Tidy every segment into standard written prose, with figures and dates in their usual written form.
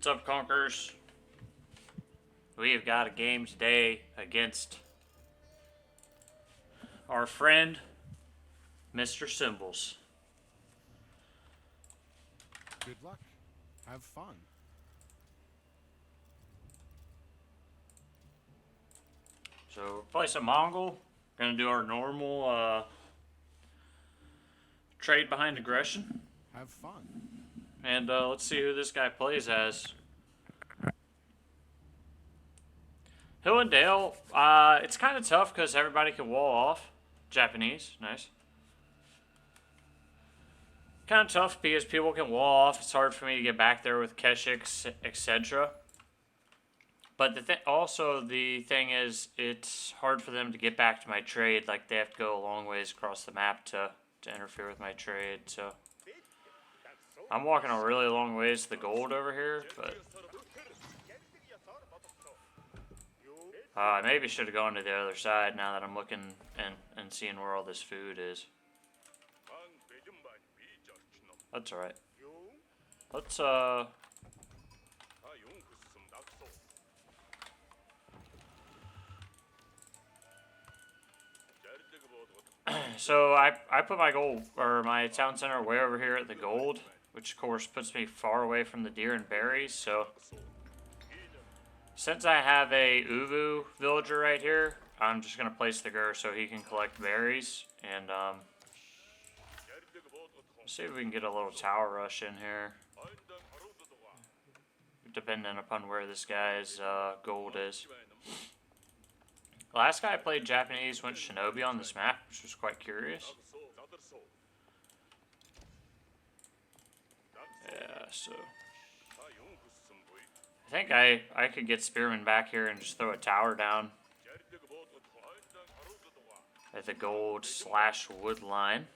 What's up, Conquerors? We've got a game today against our friend, Mr. Symbols. Good luck. Have fun. So we're playing some Mongol. Gonna do our normal trade behind aggression. Have fun. And let's see who this guy plays as. Hill and Dale, it's kind of tough because everybody can wall off. Japanese, nice. Kind of tough because people can wall off. It's hard for me to get back there with Keshik, etc. But the thing is, it's hard for them to get back to my trade. Like, they have to go a long ways across the map to interfere with my trade. So I'm walking a really long ways to the gold over here, but I maybe should have gone to the other side now that I'm looking and seeing where all this food is. That's alright. Let's, so I put my gold, or my town center way over here at the gold, which of course puts me far away from the deer and berries, so since I have a Uvu villager right here, I'm just going to place the Gur so he can collect berries, and see if we can get a little tower rush in here, depending upon where this guy's gold is. Last guy I played Japanese went Shinobi on this map, which was quite curious. Yeah, so I think I could get Spearman back here and just throw a tower down at the gold / wood line.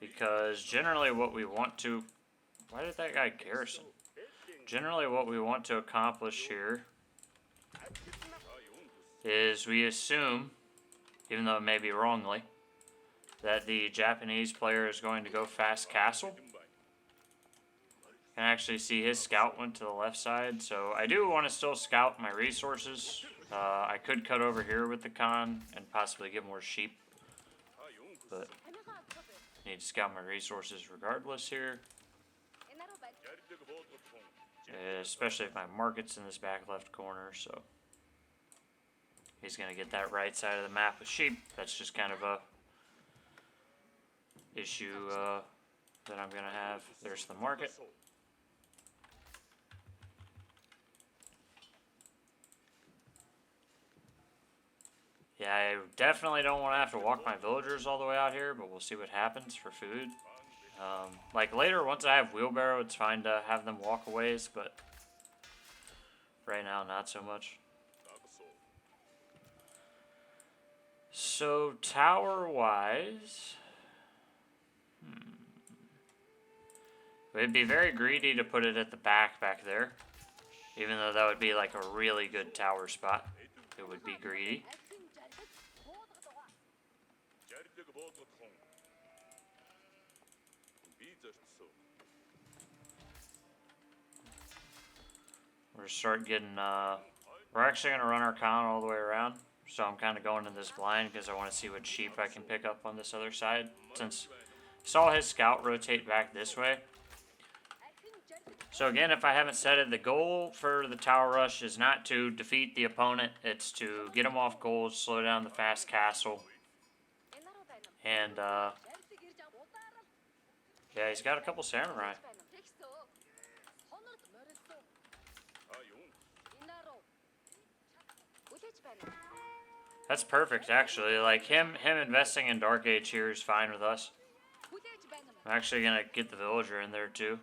Because generally what we want to... Why did that guy garrison? Generally what we want to accomplish here is we assume, even though it may be wrongly, that the Japanese player is going to go fast castle. You can actually see his scout went to the left side, so I do want to still scout my resources. I could cut over here with the Khan and possibly get more sheep, but I need to scout my resources regardless here. Especially if my market's in this back left corner, so he's going to get that right side of the map with sheep. That's just kind of a issue that I'm going to have. There's the market. Yeah, I definitely don't want to have to walk my villagers all the way out here, but we'll see what happens for food. Like later, once I have wheelbarrow, it's fine to have them walk a ways, but right now, not so much. So, tower-wise, it'd be very greedy to put it at the back there, even though that would be like a really good tower spot. It would be greedy. We're start getting, we're actually going to run our Khan all the way around. So I'm kind of going to this blind because I want to see what sheep I can pick up on this other side. Since I saw his scout rotate back this way. So again, if I haven't said it, the goal for the tower rush is not to defeat the opponent. It's to get him off gold, slow down the fast castle. And, yeah, he's got a couple samurai. That's perfect, actually. Like, him investing in Dark Age here is fine with us. I'm actually going to get the villager in there, too.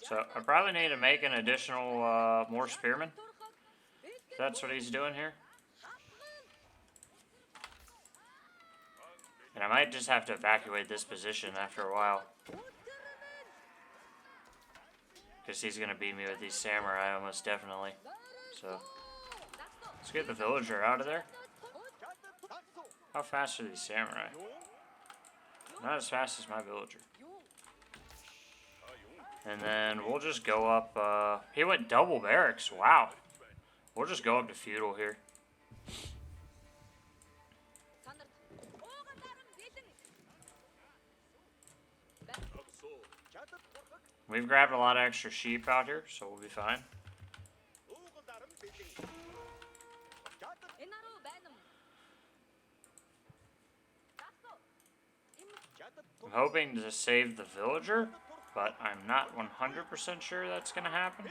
So, I probably need to make an additional, more spearmen. That's what he's doing here. And I might just have to evacuate this position after a while. Because he's going to beat me with these samurai almost definitely. So, let's get the villager out of there. How fast are these samurai? Not as fast as my villager. And then we'll just go up, he went double barracks, wow. We'll just go up to feudal here. We've grabbed a lot of extra sheep out here, so we'll be fine. I'm hoping to save the villager, but I'm not 100% sure that's going to happen.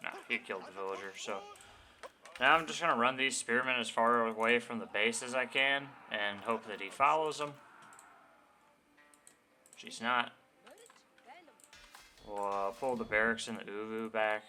Nah, he killed the villager, so... Now I'm just going to run these spearmen as far away from the base as I can, and hope that he follows them. Which he's not. We'll pull the barracks and the Uvu back.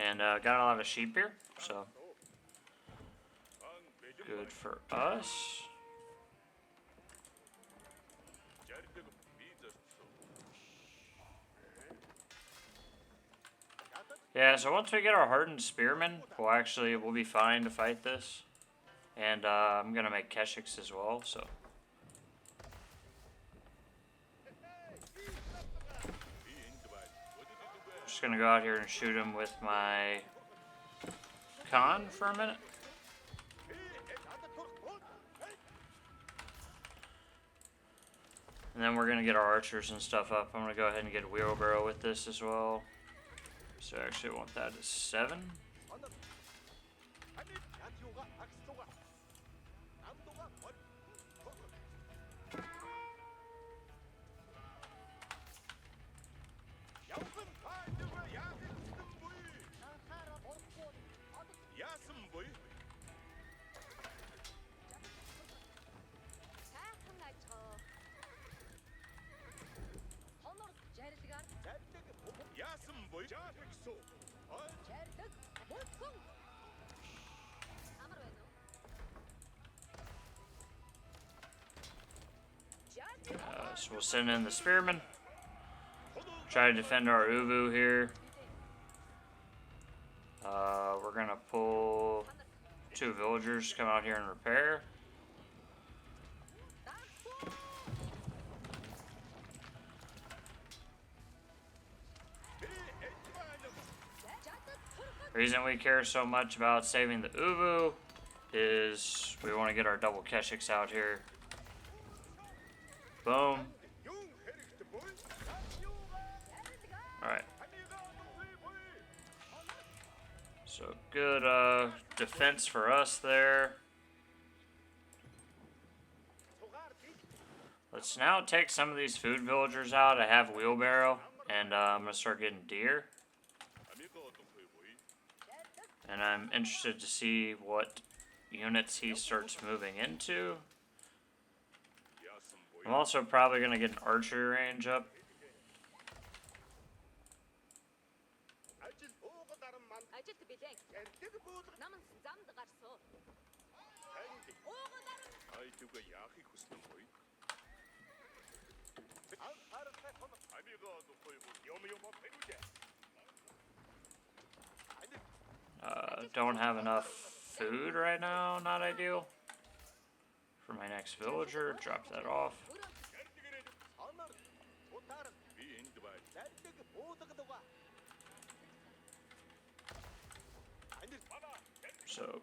And got a lot of sheep here, so good for us. Yeah, so once we get our hardened spearmen, we'll be fine to fight this. And I'm gonna make keshiks as well, so. Just gonna go out here and shoot him with my Khan for a minute. And then we're gonna get our archers and stuff up. I'm gonna go ahead and get a wheelbarrow with this as well. So I actually want that as 7. So we'll send in the spearmen. Try to defend our Uvu here. We're gonna pull 2 villagers, come out here and repair. The reason we care so much about saving the Uvu is we want to get our double keshiks out here. Boom. Alright. So good defense for us there. Let's now take some of these food villagers out. I have wheelbarrow, and I'm going to start getting deer. And I'm interested to see what units he starts moving into. I'm also probably going to get an archery range up. Don't have enough food right now, not ideal. For my next villager, drop that off. So,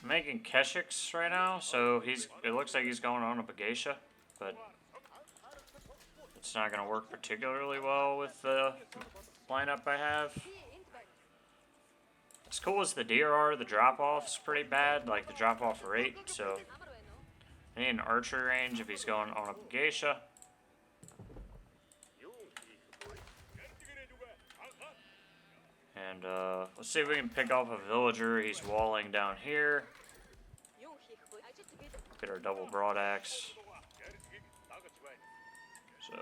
I'm making keshiks right now, so it looks like he's going on a geisha, but it's not going to work particularly well with the lineup I have. As cool as the deer are, the drop-off's pretty bad, like the drop-off rate, so I need an archery range if he's going on a geisha. And let's see if we can pick off a villager. He's walling down here. Get our double broadaxe. So.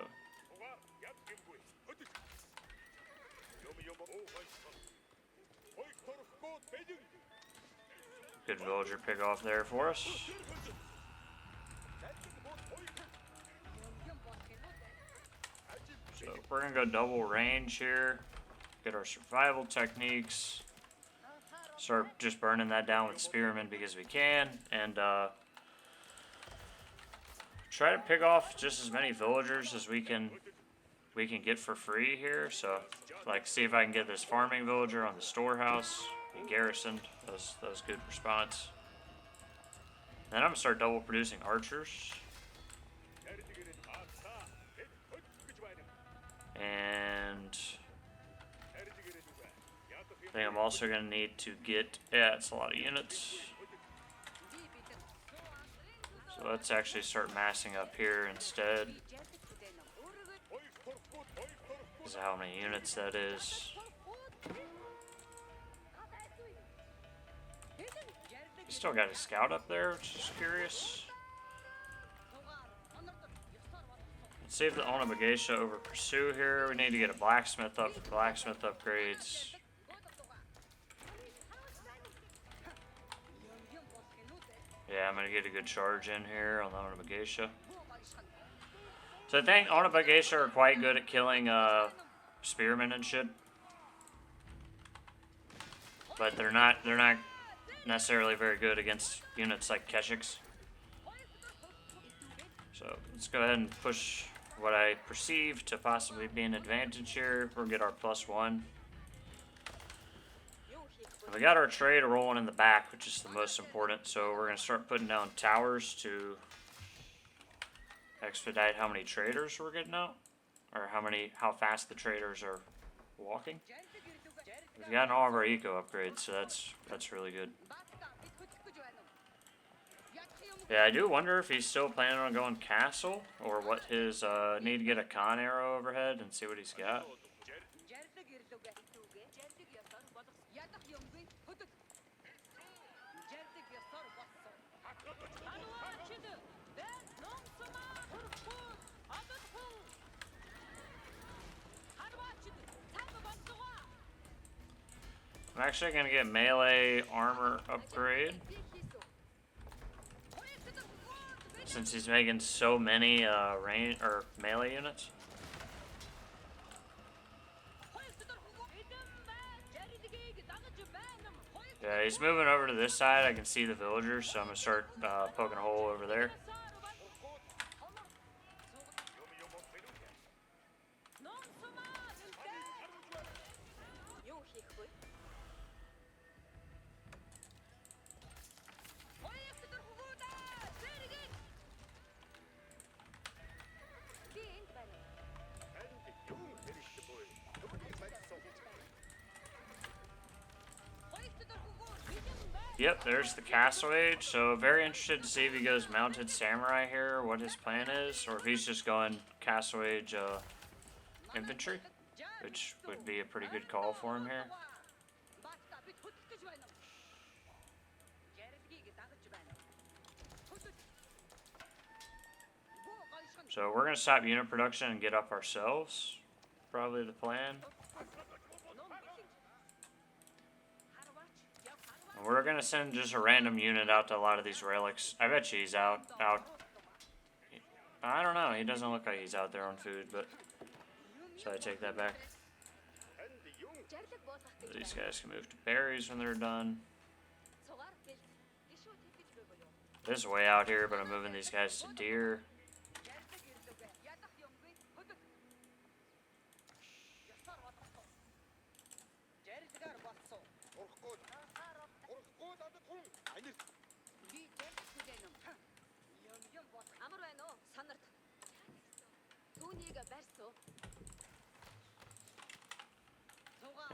Good villager pick off there for us. So we're gonna go double range here. Get our survival techniques. Start just burning that down with spearmen because we can, and try to pick off just as many villagers as we can get for free here. So, like, see if I can get this farming villager on the storehouse. He garrisoned. That was good response. Then I'm gonna start double producing archers. And I think I'm also gonna need to get, yeah, it's a lot of units. So let's actually start massing up here instead. This is how many units that is. He still got his scout up there, which is curious. Let's see if the Onabagation over pursue here. We need to get a blacksmith up for blacksmith upgrades. Yeah, I'm gonna get a good charge in here on the Onabagation. So I think Onabagation are quite good at killing spearmen and shit. But they're not necessarily very good against units like Keshiks. So let's go ahead and push what I perceive to possibly be an advantage here. We'll get our +1. And we got our trade rolling in the back, which is the most important. So we're going to start putting down towers to expedite how many traders we're getting out, or how fast the traders are walking. We've gotten all of our eco upgrades, so that's really good. Yeah, I do wonder if he's still planning on going castle, or what his, need to get a con arrow overhead and see what he's got. I'm actually going to get melee armor upgrade. Since he's making so many range or melee units. Yeah, he's moving over to this side. I can see the villagers, so I'm going to start poking a hole over there. Yep, there's the Castle Age. So very interested to see if he goes Mounted Samurai here, what his plan is, or if he's just going Castle Age infantry, which would be a pretty good call for him here. So we're going to stop unit production and get up ourselves. Probably the plan. And we're going to send just a random unit out to a lot of these relics. I bet you he's out. I don't know. He doesn't look like he's out there on food, but... So I take that back. These guys can move to berries when they're done. This is way out here, but I'm moving these guys to deer.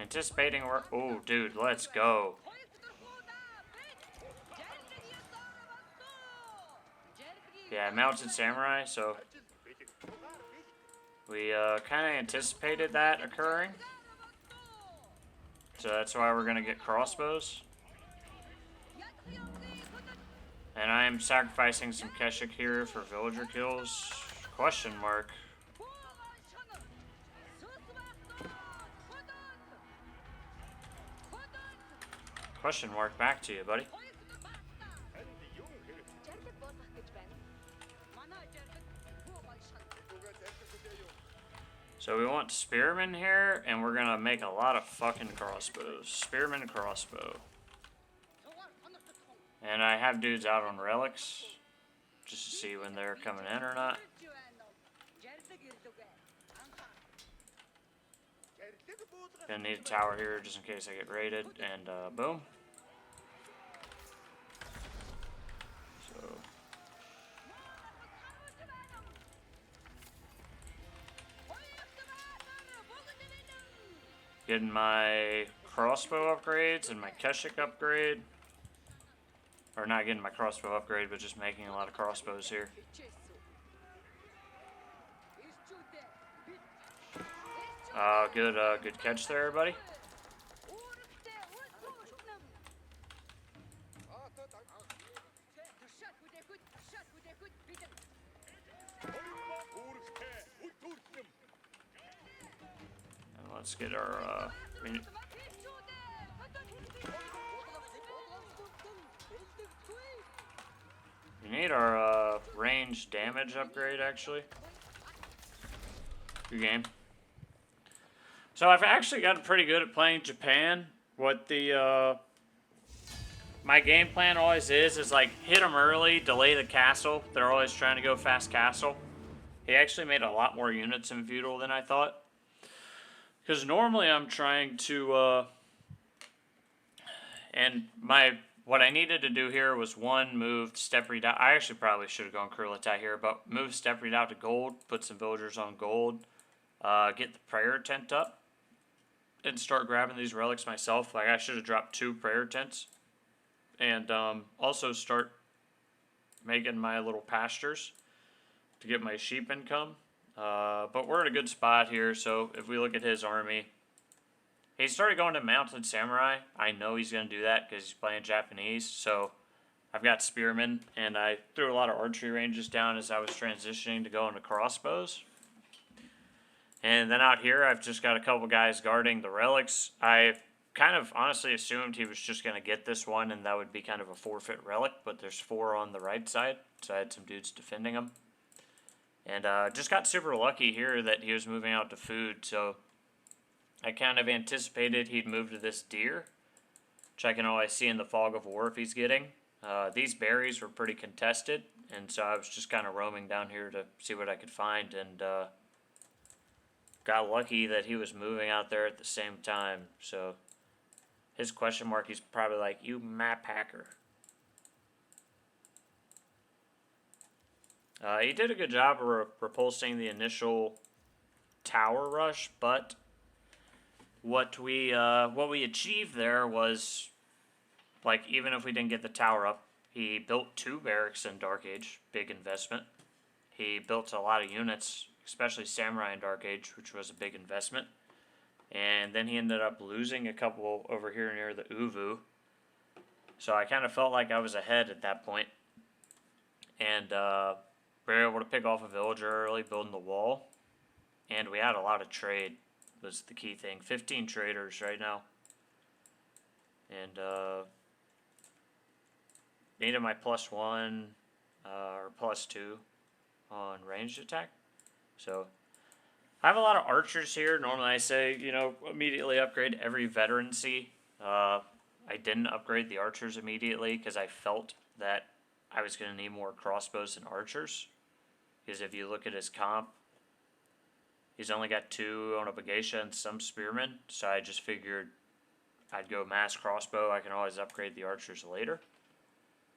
Anticipating work. Oh, dude, let's go. Yeah, Mounted Samurai, so we kind of anticipated that occurring. So that's why we're gonna get crossbows. And I am sacrificing some Keshik here for villager kills. Question mark. Question mark back to you, buddy. So we want spearmen here, and we're gonna make a lot of fucking crossbows. Spearman crossbow. And I have dudes out on relics, just to see when they're coming in or not. Gonna need a tower here just in case I get raided, and boom. So getting my crossbow upgrades and my Keshik upgrade. Or not getting my crossbow upgrade, but just making a lot of crossbows here. Good catch there, everybody. And let's get our, we need our, range damage upgrade, actually. Good game. So I've actually gotten pretty good at playing Japan. What the, my game plan always is like, hit them early, delay the castle. They're always trying to go fast castle. He actually made a lot more units in feudal than I thought. Because normally I'm trying to, and what I needed to do here was one, move Steppe Redoubt. I actually probably should have gone Kurultai here, but move Steppe Redoubt to gold, put some villagers on gold, get the prayer tent up, and start grabbing these relics myself. Like, I should have dropped 2 prayer tents, and also start making my little pastures to get my sheep income. But we're in a good spot here, so if we look at his army, he started going to mounted samurai. I know he's going to do that because he's playing Japanese, so I've got spearmen, and I threw a lot of archery ranges down as I was transitioning to go into crossbows. And then out here, I've just got a couple guys guarding the relics. I kind of honestly assumed he was just going to get this one, and that would be kind of a forfeit relic, but there's 4 on the right side, so I had some dudes defending them. And just got super lucky here that he was moving out to food, so I kind of anticipated he'd move to this deer, which I can always see in the fog of war if he's getting. These berries were pretty contested, and so I was just kind of roaming down here to see what I could find, and got lucky that he was moving out there at the same time. So his question mark, he's probably like, you map hacker. He did a good job of repulsing the initial tower rush, but what we achieved there was, like, even if we didn't get the tower up, he built 2 barracks in Dark Age, big investment. He built a lot of units, especially Samurai in Dark Age, which was a big investment. And then he ended up losing a couple over here near the Uvu. So I kind of felt like I was ahead at that point. And we were able to pick off a villager early, building the wall. And we had a lot of trade, was the key thing. 15 traders right now. And needed my +1 or +2 on ranged attack. So I have a lot of archers here. Normally I say, you know, immediately upgrade every veterancy. I didn't upgrade the archers immediately because I felt that I was going to need more crossbows and archers. Because if you look at his comp, he's only got 2 on a Bagesha and some spearmen. So I just figured I'd go mass crossbow. I can always upgrade the archers later.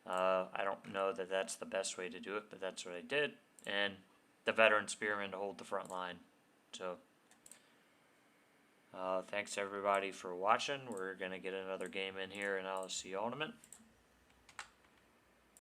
I don't know that that's the best way to do it, but that's what I did. And the veteran spearmen to hold the front line. So thanks everybody for watching. We're going to get another game in here, and I'll see you all in a minute.